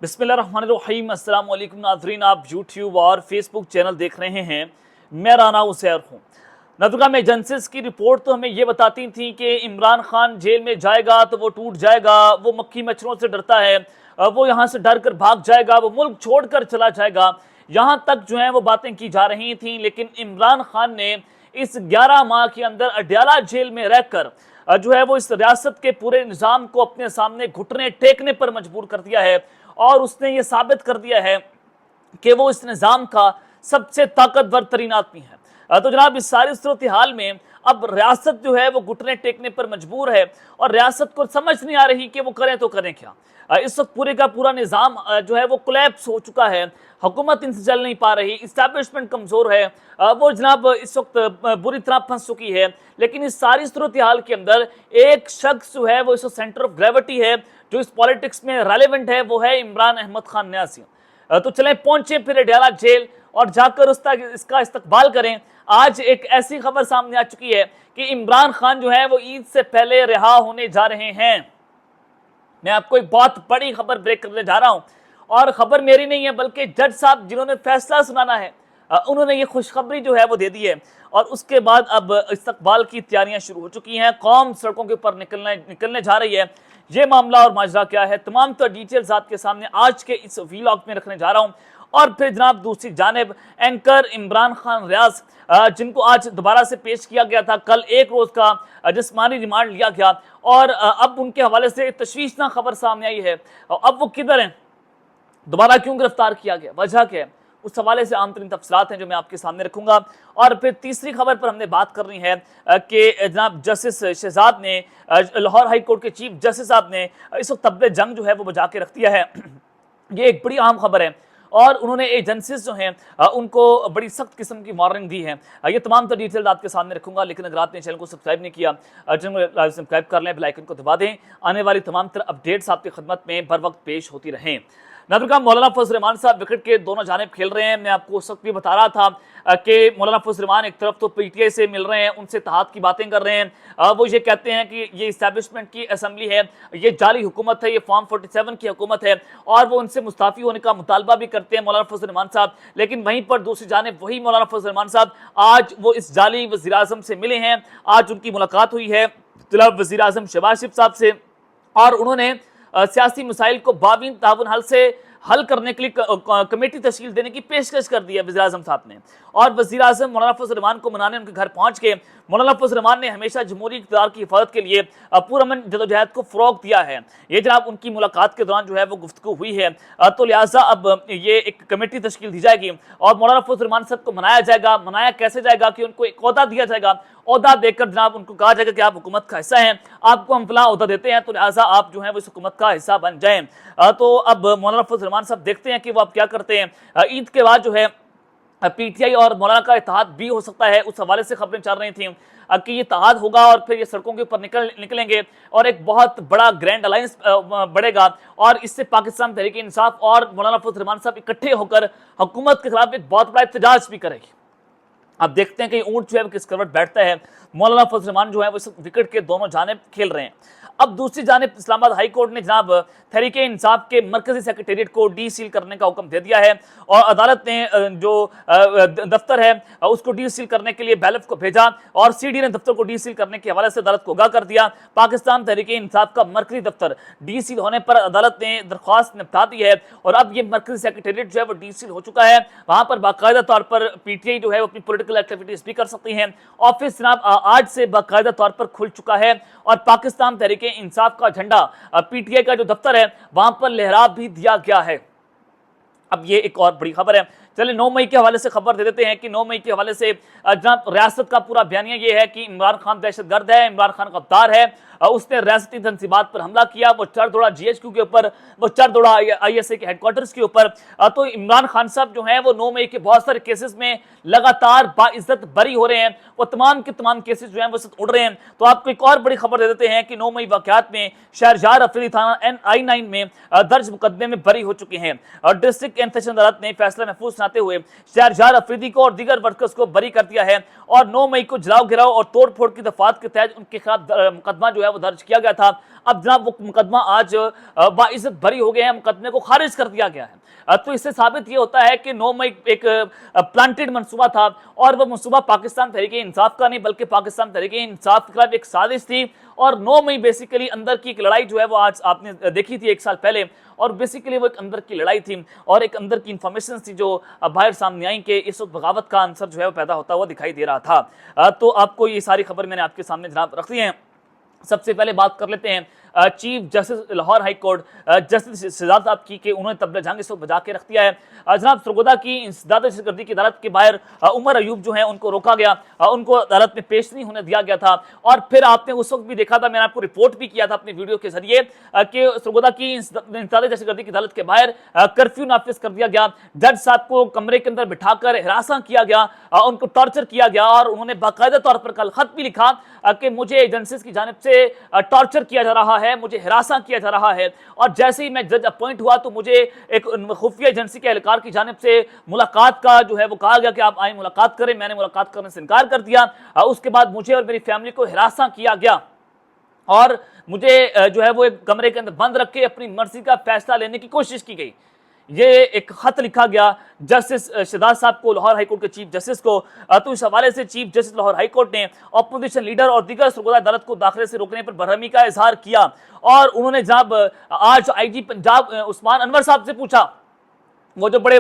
बिस्मिल्लाहिर्रहमानिर्रहीम। अस्सलाम वालेकुम नाज़रीन, आप यूट्यूब और फेसबुक चैनल देख रहे हैं। मैं राना उसैर हूँ। नाज़रीन, एजेंसीज की रिपोर्ट तो हमें ये बताती थी कि इमरान खान जेल में जाएगा तो वो टूट जाएगा, वो मक्खी मच्छरों से डरता है, वो यहाँ से डर कर भाग जाएगा, वो मुल्क छोड़ कर चला जाएगा। यहाँ तक जो है वो बातें की जा रही थी, लेकिन इमरान खान ने इस 11 माह के अंदर अडयाला जेल में रहकर जो है वो इस रियासत के पूरे निज़ाम को अपने सामने घुटने टेकने पर मजबूर कर दिया है और उसने ये साबित कर दिया है कि वो इस निज़ाम का सबसे ताकतवर तरीन आदमी है। तो जनाब, इस सारी सूरत हाल में अब रियासत जो है वो घुटने टेकने पर मजबूर है और रियासत को समझ नहीं आ रही कि वो करें तो करें क्या। इस वक्त पूरे का पूरा निज़ाम जो है वो कोलैप्स हो चुका है, हुकूमत इनसे चल नहीं पा रही, इस्टेब्लिशमेंट कमज़ोर है, वो जनाब इस वक्त बुरी तरह फंस चुकी है। लेकिन इस सारी सूरत हाल के अंदर एक शख्स जो है वो इस सेंटर ऑफ ग्रेविटी है, जो इस पॉलिटिक्स में रेलेवेंट है, वो है इमरान अहमद खान न्यासी। तो चलें पहुंचे फिर अडयाला जेल और जाकर इसका इस्तकबाल करें। आज एक ऐसी खबर सामने आ चुकी है कि इमरान खान जो है वो ईद से पहले रिहा होने जा रहे हैं। मैं आपको एक बहुत बड़ी खबर ब्रेक करने जा रहा हूं और खबर मेरी नहीं है बल्कि जज साहब जिन्होंने फैसला सुनाना है उन्होंने ये खुशखबरी जो है वो दे दी है। और उसके बाद अब इस्तकबाल की तैयारियां शुरू हो चुकी हैं, कौम सड़कों के ऊपर निकलने जा रही है। ये मामला और माजरा क्या है, तमाम तो डिटेल्स आपके सामने आज के इस व्लॉग में रखने जा रहा हूं। और फिर जनाब दूसरी जानिब एंकर इमरान खान रियाज, जिनको आज दोबारा से पेश किया गया था, कल एक रोज का जिस्मानी रिमांड लिया गया और अब उनके हवाले से तशवीशनाक खबर सामने आई है। अब वो किधर हैं, दोबारा क्यों गिरफ्तार किया गया, वजह क्या है, उस हवाले से आम तरीन तफसीलात हैं जो मैं आपके सामने रखूंगा। और फिर तीसरी खबर पर हमने बात करनी है कि जनाब जस्टिस शहजाद ने, लाहौर हाई कोर्ट के चीफ जस्टिस साहब ने इस वक्त तब्दे जंग जो है वो बजा के रख दिया है। ये एक बड़ी अहम खबर है और उन्होंने एजेंसीज जो हैं उनको बड़ी सख्त किस्म की वार्निंग दी है। ये तमाम तो डिटेल आपके सामने रखूंगा, लेकिन अगर आपने चैनल को सब्सक्राइब नहीं किया, चैनल सब्सक्राइब कर लें, बेल आइकन को दबा दें। आने वाली तमाम तरह अपडेट्स आपकी खिदमत में बर वक्त पेश होती रहें। नाज़रीन, मौलाना फजल रहमान साहब विकेट के दोनों जानिब खेल रहे हैं। मैं आपको उस वक्त भी बता रहा था कि मौलाना फजल रहमान एक तरफ तो पीटीआई से मिल रहे हैं, उनसे इत्तेहाद की बातें कर रहे हैं। वो ये कहते हैं कि ये इस्टेब्लिशमेंट की असम्बली है, ये जाली हुकूमत है, ये फॉर्म 47 की हुकूमत है और वो उनसे मुस्ताफ़ी होने का मुतालबा भी करते हैं मौलाना फजल रहमान साहब। लेकिन वहीं पर दूसरी जानिब वही मौलाना फजल रहमान साहब आज वो इस जाली वज़ीर आज़म से मिले हैं। आज उनकी मुलाकात हुई है जनाब वज़ीर आज़म शहबाज शरीफ साहब से और उन्होंने सियासी मसाइल को बावीन ताउन हल से हल करने के लिए कमेटी तश्कील देने की पेशकश कर दी है वज़ीर आज़म साहब ने। और वज़ीर आज़म मौलाना फजल रहमान को मनाने उनके घर पहुंच के मौलाना फजल रहमान ने हमेशा जमहूरी इक़्तिदार की हिफाजत के लिए पुरअमन जदोजहद को फ़रोग़ दिया है। ये जनाब उनकी मुलाकात के दौरान जो है वो गुफ्तगू हुई है। तो लिहाजा अब ये एक कमेटी तश्कील दी जाएगी और मौलाना फजल रहमान साहब को मनाया जाएगा। मनाया कैसे जाएगा कि उनको एक ओहदा दिया जाएगा, ओहदा देकर जनाब उनको कहा जाएगा कि आप हुकूमत का हिस्सा हैं, आपको हम फलां ओहदा देते हैं, तो लिहाजा आप जो है वो इस हुकूमत का हिस्सा बन जाएं। तो अब मौलाना फजल रहमान साहब देखते हैं कि वो अब क्या करते हैं। ईद के बाद जो है पीटीआई और मौलाना का इत्तेहाद भी हो सकता है, उस हवाले से खबरें चल रही थी कि ये इत्तेहाद होगा और फिर ये सड़कों के ऊपर निकलेंगे और एक बहुत बड़ा ग्रैंड अलायंस बढ़ेगा और इससे पाकिस्तान तहरीक इंसाफ और मौलाना फजल रहमान साहब इकट्ठे होकर हुकूमत के खिलाफ एक बहुत बड़ा एहतजाज भी करेगी। अब देखते हैं कि ऊंट जो है किस करवट बैठता है। मौलाना फजल रहमान जो है वो इस विकेट के दोनों जानिब खेल रहे हैं। अब दूसरी जानिब इस्लामाबाद हाई कोर्ट ने जनाब तहरीक इंसाफ के मरकजी सेक्रेटेरिएट को डी सील करने का हुक्म दे दिया है और अदालत ने जो दफ्तर है उसको डी सील करने के लिए बैलेफ को भेजा और सीडी ने दफ्तर को डी सील करने के हवाले से अदालत को आगाह कर दिया। पाकिस्तान तहरीक इंसाफ का मरकजी दफ्तर डी सील होने पर अदालत ने दरख्वास्त निपटा दी है और अब ये मरकजी सेक्रेटेरिएट जो है वो डी सील हो चुका है। वहां पर बाकायदा तौर पर पीटीआई जो है वो अपनी पोलिटिकल एक्टिविटीज भी कर सकती हैं। ऑफिस जनाब आज से बाकायदा तौर पर खुल चुका है और पाकिस्तान तहरीक इंसाफ का झंडा पीटीआई का जो दफ्तर है वहां पर लहरा भी दिया गया है। अब ये एक और बड़ी खबर है, चलिए 9 मई के हवाले से खबर दे देते हैं कि 9 मई के हवाले से जनाब रियासत का पूरा बयानिया ये है कि इमरान खान दहशतगर्द है, इमरान खान गद्दार है, उसने रियासती तंजीमात पर हमला किया, वो चढ़ दौड़ा जीएचक्यू के ऊपर, वो चढ़ दौड़ा आईएसए के हेडक्वार्टर्स के ऊपर। तो इमरान खान साहब जो हैं वो 9 मई के बहुत सारे केसेस में लगातार बाइज्जत बरी हो रहे हैं, वो तमाम के तमाम केसेस जो हैं वो उड़ रहे हैं। तो आपको एक और बड़ी खबर दे देते हैं कि 9 मई वाकयात में शहरजार अफरीदी थाना NI9 में दर्ज मुकदमे में बरी हो चुके हैं और डिस्ट्रिक्ट एंड सेशन अदालत ने फैसला महफूज सुनाते हुए शहरजार अफरीदी को और दीगर वर्कर्स को बरी कर दिया है और 9 मई को जलाओ गिराओ और तोड़फोड़ की दफात के तहत उनके खिलाफ मुकदमा जो है वो दर्ज किया गया था। अब जनाब वो मुकदमा आज बाइज्जत बरी हो गए हैं, मुकदमे को खारिज कर दिया गया है। तो इससे साबित ये होता है कि 9 मई एक प्लांटेड मंसूबा था और वह मंसूबा पाकिस्तान तहरीके इंसाफ का नहीं बल्कि पाकिस्तान तहरीके इंसाफ के खिलाफ एक साजिश थी। और 9 मई बेसिकली अंदर की एक लड़ाई जो है वो आज आपने देखी थी 1 साल पहले, और बेसिकली वो एक अंदर की लड़ाई थी और एक अंदर की इंफॉर्मेशन थी जो बाहर सामने आई कि इस वक्त बगावत का आंसर जो है वो पैदा होता हुआ दिखाई दे रहा था। तो आपको ये सारी खबर मैंने आपके सामने जनाब रख दी है। सबसे पहले बात कर लेते हैं chief justice Lahore high court justice Shahzad साहब की कि उन्होंने तबला जंग इसको बजा के रख दिया है। जनाब सरगोदा की इंसदाद दहशतगर्दी की अदालत के बाहर उमर अयूब जो है उनको रोका गया, उनको अदालत में पेश नहीं होने दिया गया था। और फिर आपने उस वक्त भी देखा था, मैंने आपको रिपोर्ट भी किया था अपनी वीडियो के जरिए कि सरगोदा की इंसदाद दहशतगर्दी की अदालत के बाहर कर्फ्यू नाफिज कर दिया गया। जज साहब को कमरे के अंदर बिठाकर हिरासा किया गया, उनको टॉर्चर किया गया और उन्होंने बाकायदा तौर पर कल खत भी लिखा कि मुझे एजेंसीज की जानिब से टॉर्चर किया जा रहा है, मुझे हिरासा किया जा रहा है। और जैसे ही मैं जज अपॉइंट हुआ तो मुझे एक खुफिया एजेंसी के एहलकार की जानिब से मुलाकात का जो है वो कहा गया कि आप आए मुलाकात करें। मैंने मुलाकात करने से इनकार कर दिया। उसके बाद मुझे और मेरी फैमिली को हिरासा किया गया और मुझे जो है वो एक कमरे के अंदर बंद रख के अपनी मर्जी का फैसला लेने की कोशिश की गई। ये एक खत लिखा गया जस्टिस शहजाद साहब को, लाहौर हाईकोर्ट के चीफ जस्टिस को। तो इस हवाले से चीफ जस्टिस लाहौर हाईकोर्ट ने अपोजिशन लीडर और दीगर सरगोदा अदालत को दाखिले से रोकने पर बरहमी का इजहार किया। और उन्होंने जनाब आज आईजी पंजाब उस्मान अनवर साहब से पूछा, वो जो बड़े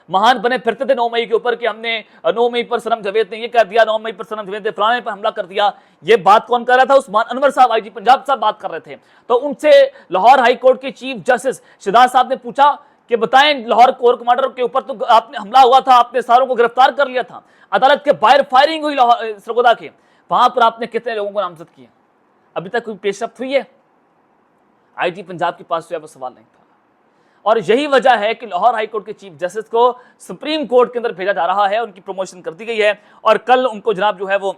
महान बने फिरते थे 9 मई के ऊपर कि हमने 9 मई पर सनम जवेद ने ये कर दिया, 9 मई पर सनम जवेद ने फलाने पर हमला कर दिया। ये बात कौन कर रहा था? उस्मान अनवर साहब आईजी पंजाब साहब बात कर रहे थे। तो उनसे लाहौर हाईकोर्ट के चीफ जस्टिस शहजाद साहब ने पूछा कि बताएं, लाहौर कोर कमांडर के ऊपर तो आपने हमला हुआ था, आपने सारों को गिरफ्तार कर लिया था, अदालत के बाहर फायरिंग हुई सरगोदा के, वहां पर आपने कितने लोगों को नामजद किया? अभी तक कोई पेशरफ्त हुई है? आईजी पंजाब के पास जो है वो सवाल नहीं था। और यही वजह है कि लाहौर हाईकोर्ट के चीफ जस्टिस को सुप्रीम कोर्ट के अंदर भेजा जा रहा है, उनकी प्रमोशन कर दी गई है और कल उनको जनाब जो है वो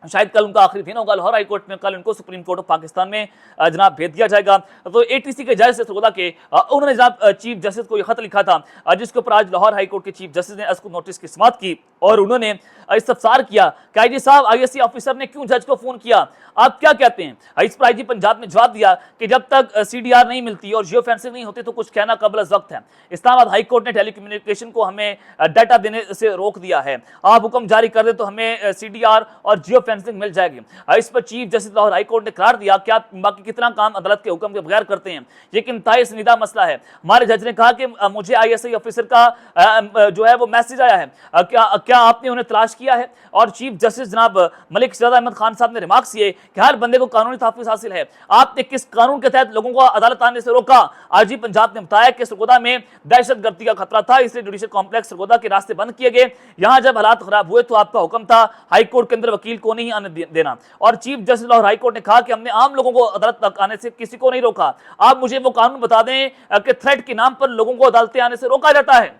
शायद कल उनका आखिरी दिन होगा लाहौर हाईकोर्ट में, कल उनको सुप्रीम कोर्ट ऑफ पाकिस्तान में जनाब भेज दिया जाएगा। तो एटीसी के जज से सरगोदा के उन्होंने जनाब चीफ जस्टिस को यह खत लिखा था जिसके ऊपर आज लाहौर हाईकोर्ट के चीफ जस्टिस ने उसको नोटिस की समाअत की और उन्होंने इस्तफसार किया कि आईजी साहब, आईएससी ऑफिसर ने क्यों जज को फोन किया, आप क्या कहते हैं? इस पर आईजी पंजाब ने जवाब दिया कि जब तक सीडीआर नहीं मिलती और जियो फेंसिंग नहीं होती तो कुछ कहना कबल अज़ वक्त है। इस्लामाबाद हाईकोर्ट ने टेलीकम्युनिकेशन को हमें डाटा देने से रोक दिया है, आप हुक्म जारी कर दे तो हमें सीडीआर और जियो फेंसिंग मिल जाएगी। इस पर चीफ जस्टिस लाहौर हाईकोर्ट ने करार दिया कि आप बाकी कितना काम अदालत के हुक्म के बगैर करते हैं, ये एक इंतहाई संजीदा मसला है। हमारे जज ने कहा कि मुझे आईएसआई ऑफिसर का जो है वो मैसेज आया है, क्या आपने उन्हें तलाश किया है? और चीफ जस्टिस जनाब मलिक सैयद अहमद खान साहब ने रिमार्क्स किए कि हर बंदे को कानूनी तहफ़्फ़ुज़ हासिल है, आपने किस कानून के तहत लोगों को अदालत आने से रोका? आईजी पंजाब ने बताया कि सरगोदा में दहशतगर्दी का खतरा था, इसलिए जुडिशल कॉम्प्लेक्स सरगोदा के रास्ते बंद किए गए। यहाँ जब हालात खराब हुए तो आपका हुक्म था हाईकोर्ट के अंदर वकील को नहीं आने देना। और चीफ जस्टिस लाहौर हाईकोर्ट ने कहा कि हमने आम लोगों को अदालत तक आने से किसी को नहीं रोका, आप मुझे वो कानून बता दें कि थ्रेट के नाम पर लोगों को अदालतें आने से रोका जाता है।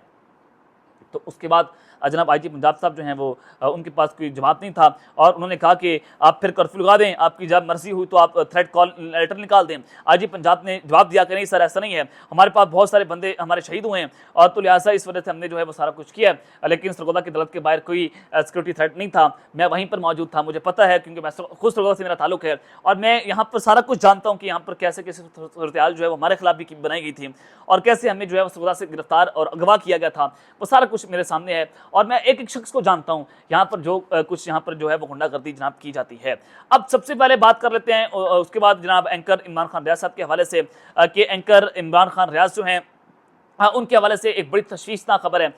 तो उसके बाद जनाब आईजी पंजाब साहब जो हैं वो उनके पास कोई जवाब नहीं था और उन्होंने कहा कि आप फिर कर्फ्यू लगा दें, आपकी जब मर्जी हुई तो आप थ्रेट कॉल लेटर निकाल दें। आईजी पंजाब ने जवाब दिया कि नहीं सर, ऐसा नहीं है, हमारे पास बहुत सारे बंदे हमारे शहीद हुए हैं और तो लिहाजा इस वजह से हमने जो है वो सारा कुछ किया है। लेकिन सरगोदा की अदालत के बाहर कोई सिक्योरिटी थ्रेट नहीं था, मैं वहीं पर मौजूद था, मुझे पता है क्योंकि मैं खुद सरगोदा से मेरा ताल्लुक है और मैं यहाँ पर सारा कुछ जानता हूँ कि यहाँ पर कैसे कैसे सूरत हाल जो है वो हमारे खिलाफ भी बनाई गई थी और कैसे हमें जो है वो सरगोदा से गिरफ्तार और अगवा किया गया था, वो सारा कुछ मेरे सामने है और मैं एक एक शख्स को जानता हूं यहाँ पर जो कुछ यहाँ पर जो है वो गुंडागर्दी जनाब की जाती है। अब सबसे पहले बात कर लेते हैं उसके बाद जनाब एंकर इमरान खान रियाज साहब के हवाले से कि एंकर इमरान खान रियाज जो हैं उनके हवाले से एक बड़ी तशवीशनाक खबर है।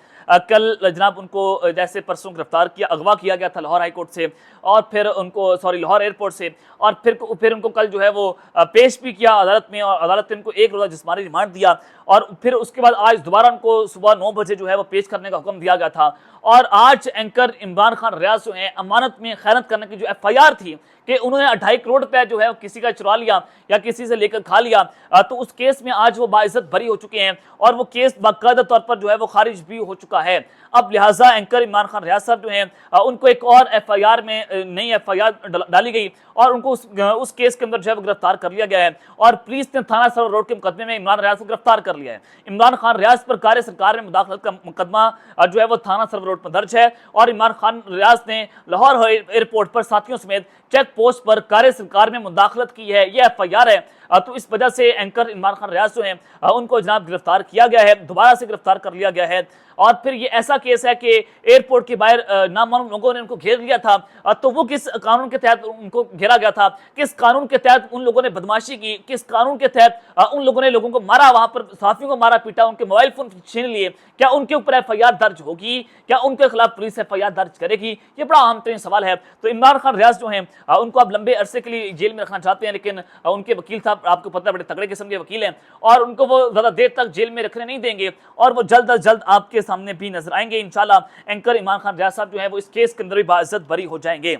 कल जनाब उनको जैसे परसों गिरफ्तार किया, अगवा किया गया था लाहौर हाईकोर्ट से और फिर उनको लाहौर एयरपोर्ट से और फिर उनको कल जो है वो पेश भी किया अदालत में और अदालत ने उनको 1 रोज़ा जिस्मानी रिमांड दिया और फिर उसके बाद आज दोबारा उनको सुबह 9 बजे जो है वो पेश करने का हुक्म दिया गया था। और आज एंकर इमरान खान रियाज जो है अमानत में खयानत करने की जो FIR थी कि उन्होंने 2.5 करोड़ रुपया जो है किसी का चुरा लिया या किसी से लेकर खा लिया, तो उस केस में आज वो बाइज्जत बरी हो चुके हैं और वो केस बाकायदा तौर पर जो है वो खारिज भी हो चुका है। अब लिहाजा एंकर इमरान खान रियाज साहब जो हैं उनको एक और एफआईआर में नई एफआईआर डाली गई और उनको उस केस के अंदर जो है वो गिरफ्तार कर लिया गया है और पुलिस ने थाना सरोवर रोड के मुकदमे में इमरान रियाज को गिरफ्तार कर लिया है। इमरान खान रियाज पर कार्य सरकार में मुदाखलत का मुकदमा जो है वो थाना सरोवर रोड पर दर्ज है और इमरान खान रियाज ने लाहौर एयरपोर्ट पर साथियों समेत चेक पोस्ट पर कार्य सरकार में मुदाखलत की है, यह एफआईआर है। तो इस वजह से एंकर इमरान खान रियाज जो हैं उनको जनाब गिरफ्तार किया गया है, दोबारा से गिरफ्तार कर लिया गया है। और फिर ये ऐसा केस है कि एयरपोर्ट के बाहर नामालूम लोगों ने उनको घेर लिया था, तो वो किस कानून के तहत उनको घेरा गया था, किस कानून के तहत उन लोगों ने बदमाशी की, किस कानून के तहत उन लोगों ने लोगों को मारा, वहां पर साथियों को मारा पीटा, उनके मोबाइल फोन छीन लिए, क्या उनके ऊपर एफआईआर दर्ज होगी, क्या उनके खिलाफ पुलिस एफआईआर दर्ज करेगी, ये बड़ा अहम तरीन सवाल है। तो इमरान खान रियाज जो हैं उनको अब लंबे अरसे के लिए जेल में रखना चाहते हैं, लेकिन उनके वकील साहब आपको पता है बड़े तगड़े किस्म के वकील हैं और उनको वो ज्यादा देर तक जेल में रखने नहीं देंगे और वो जल्द अज जल्द आपके सामने भी नजर आएंगे इंशाल्लाह। एंकर इमरान खान रियाज साहब जो है वो इस केस के अंदर भी बाइज्जत बरी हो जाएंगे।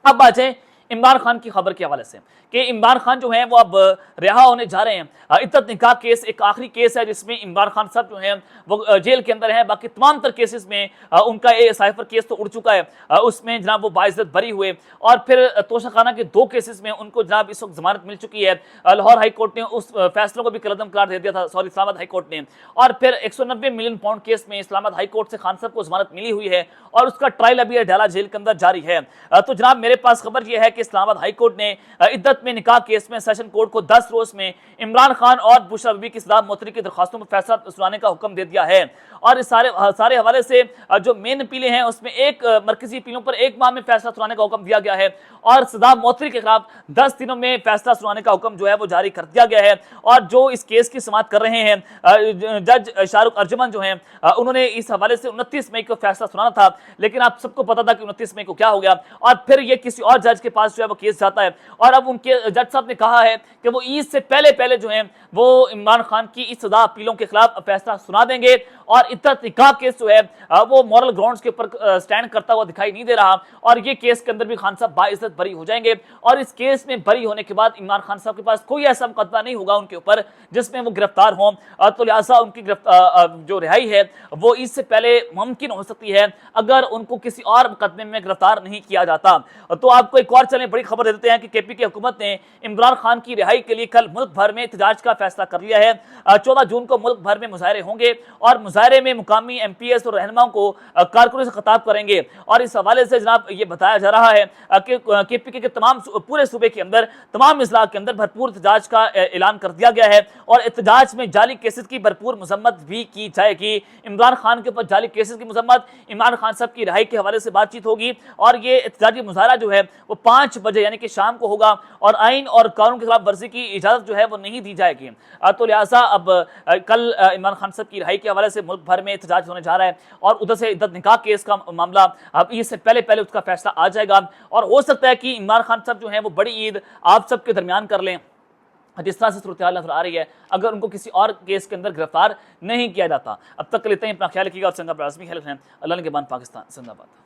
अब आ जाए इमरान खान की खबर के हवाले से कि इमरान खान जो है वो अब रिहा होने जा रहे हैं। इद्दत निकाह केस एक आखिरी केस है जिसमें इमरान खान साहब जो है वो जेल के अंदर है, बाकी तमाम तर केसेस में उनका ये साइफर केस तो उड़ चुका है, उसमें जनाब वो बाइज्जत बरी हुए और फिर तोशाखाना के 2 केसेस में उनको जनाब इस वक्त जमानत मिल चुकी है। लाहौर हाई कोर्ट ने उस फैसलों को भी कलअदम करार दे दिया था, सॉरी इस्लामाबाद हाई कोर्ट ने, और फिर 190 मिलियन पाउंड केस में इस्लामाबाद हाई कोर्ट से खान साहब को जमानत मिली हुई है और उसका ट्रायल अभी अडाला जेल के अंदर जारी है। तो जनाब मेरे पास खबर यह है कि इस्लामाबाद हाई कोर्ट ने इद्दत में निकाह केस में सेशन कोर्ट को 10 रोज में इमरान खान और बुशरा बीबी की सदा मौतरी की दरखास्तों पर फैसला सुनाने का हुक्म दे दिया है। और इस सारे हवाले से जो मेन अपीलें हैं उसमें एक मरकजी अपीलों पर 1 माह में फैसला सुनाने का हुक्म दिया गया है और सदा मौतरी के खिलाफ 10 दिनों में फैसला सुनाने का हुक्म जो है वो जारी कर दिया गया है। और जो इस केस की समाअत कर रहे हैं जज शाहरुख अर्जुमन जो हैं उन्होंने इस हवाले से 29 मई को फैसला सुनाना था, लेकिन आप सबको पता था कि 29 मई को क्या हो गया और फिर ये किसी और जज के पास जो है वो केस जाता है और अब उनके जज साहब ने कहा है कि वो ईद से पहले जो है वो इमरान खान की इस सदा अपीलों के खिलाफ फैसला सुना देंगे और इद्दत निकाह केस जो है वो मॉरल ग्राउंड्स के ऊपर स्टैंड करता हुआ दिखाई नहीं दे रहा और ये केस के अंदर भी खान साहब बाइज्जत बरी हो जाएंगे और इस केस में बरी होने के बाद इमरान खान साहब के पास कोई ऐसा मुकदमा नहीं होगा उनके ऊपर जिसमें वो गिरफ्तार हों, तो लिहाजा उनकी जो रिहाई है वो इससे पहले मुमकिन हो सकती है अगर उनको किसी और मुकदमे में गिरफ्तार नहीं किया जाता। तो आपको एक और चलें बड़ी खबर देते हैं कि केपीके हुकूमत ने इमरान खान की रिहाई के लिए कल मुल्क भर में एहतजाज का फैसला कर लिया है। 14 जून को मुल्क भर में मुजाहरे होंगे और मुजाहरे में मुकामी MPs और रहनुमाओं को कारकुनों से खिताब करेंगे और इस हवाले से जनाब ये बताया जा रहा है कि केपीके के तमाम पूरे सूबे के अंदर तमाम इजला के अंदर भरपूर एहतजाज का ऐलान कर दिया गया है और एहतजाज में जाली केसेस की भरपूर मजम्मत भी की जाएगी। इमरान खान के ऊपर जाली केसेस की मजम्मत, इमरान खान साहब की रिहाई के हवाले से बातचीत होगी और ये एहतजाजी मुजाहरा जो है वो 5 बजे यानी कि शाम को होगा और आइन और कानून के खिलाफ वर्जी की इजाजत जो है वो नहीं दी जाएगी। तो लिहाजा अब कल इमरान खान साहब की रिहाई के हवाले से मुल्क भर में एहतजाज होने जा रहा है और उधर से इद्दत निकाह केस का मामला अब इससे पहले उसका फैसला आ जाएगा और हो सकता है कि इमरान खान साहब जो है वो बड़ी ईद आप सबके दरमियान कर लें जिस तरह से सूरत हाल नजर आ रही है अगर उनको किसी और केस के अंदर गिरफ्तार नहीं किया जाता। अब तक लेते हैं, अपना ख्याल रखिएगा और संगा आजमी खेल हैं। अल्लाह के बाद पाकिस्तान जिंदाबाद।